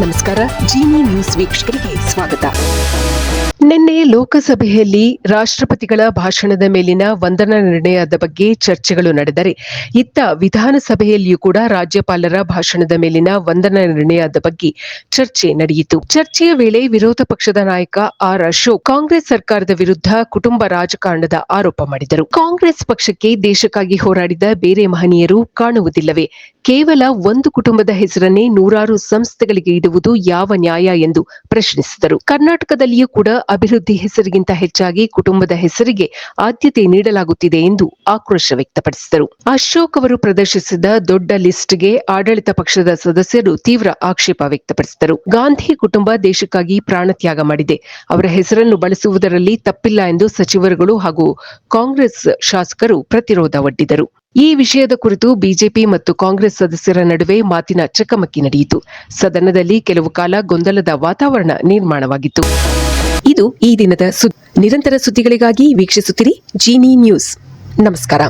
ನಮಸ್ಕಾರ. ಜಿನಿ ನ್ಯೂಸ್ ವೀಕ್ಷಕರಿಗೆ ಸ್ವಾಗತ. ನಿನ್ನೆ ಲೋಕಸಭೆಯಲ್ಲಿ ರಾಷ್ಟ್ರಪತಿಗಳ ಭಾಷಣದ ಮೇಲಿನ ವಂದನಾ ನಿರ್ಣಯದ ಬಗ್ಗೆ ಚರ್ಚೆಗಳು ನಡೆದರೆ, ಇತ್ತ ವಿಧಾನಸಭೆಯಲ್ಲಿಯೂ ಕೂಡ ರಾಜ್ಯಪಾಲರ ಭಾಷಣದ ಮೇಲಿನ ವಂದನಾ ನಿರ್ಣಯದ ಬಗ್ಗೆ ಚರ್ಚೆ ನಡೆಯಿತು. ಚರ್ಚೆಯ ವೇಳೆ ವಿರೋಧ ಪಕ್ಷದ ನಾಯಕ ಆರ್ ಅಶೋಕ್ ಕಾಂಗ್ರೆಸ್ ಸರ್ಕಾರದ ವಿರುದ್ಧ ಕುಟುಂಬ ರಾಜಕಾರಣದ ಆರೋಪ ಮಾಡಿದರು. ಕಾಂಗ್ರೆಸ್ ಪಕ್ಷಕ್ಕೆ ದೇಶಕ್ಕಾಗಿ ಹೋರಾಡಿದ ಬೇರೆ ಮಹನೀಯರು ಕಾಣುವುದಿಲ್ಲವೇ? ಕೇವಲ ಒಂದು ಕುಟುಂಬದ ಹೆಸರನ್ನೇ ನೂರಾರು ಸಂಸ್ಥೆಗಳಿಗೆ ಇಡುವುದು ಯಾವ ನ್ಯಾಯ ಎಂದು ಪ್ರಶ್ನಿಸಿದರು. ಕರ್ನಾಟಕದಲ್ಲಿಯೂ ಕೂಡ ಅಭಿವೃದ್ಧಿ ಹೆಸರಿಗಿಂತ ಹೆಚ್ಚಾಗಿ ಕುಟುಂಬದ ಹೆಸರಿಗೆ ಆದ್ಯತೆ ನೀಡಲಾಗುತ್ತಿದೆ ಎಂದು ಆಕ್ರೋಶ ವ್ಯಕ್ತಪಡಿಸಿದರು. ಅಶೋಕ್ ಅವರು ಪ್ರದರ್ಶಿಸಿದ ದೊಡ್ಡ ಲಿಸ್ಟ್ಗೆ ಆಡಳಿತ ಪಕ್ಷದ ಸದಸ್ಯರು ತೀವ್ರ ಆಕ್ಷೇಪ ವ್ಯಕ್ತಪಡಿಸಿದರು. ಗಾಂಧಿ ಕುಟುಂಬ ದೇಶಕ್ಕಾಗಿ ಪ್ರಾಣತ್ಯಾಗ ಮಾಡಿದೆ. ಅವರ ಹೆಸರನ್ನು ಬಳಸುವುದರಲ್ಲಿ ತಪ್ಪಿಲ್ಲ ಎಂದು ಸಚಿವರುಗಳು ಹಾಗೂ ಕಾಂಗ್ರೆಸ್ ಶಾಸಕರು ಪ್ರತಿರೋಧ ಒಡ್ಡಿದರು. ಈ ವಿಷಯದ ಕುರಿತು ಬಿಜೆಪಿ ಮತ್ತು ಕಾಂಗ್ರೆಸ್ ಸದಸ್ಯರ ನಡುವೆ ಮಾತಿನ ಚಕಮಕಿ ನಡೆಯಿತು. ಸದನದಲ್ಲಿ ಕೆಲವು ಕಾಲ ಗೊಂದಲದ ವಾತಾವರಣ ನಿರ್ಮಾಣವಾಗಿತ್ತು. ಇದು ಈ ದಿನದ ನಿರಂತರ ಸುದ್ದಿಗಳಿಗಾಗಿ ವೀಕ್ಷಿಸುತ್ತಿರಿ ಜಿನಿ ನ್ಯೂಸ್. ನಮಸ್ಕಾರ.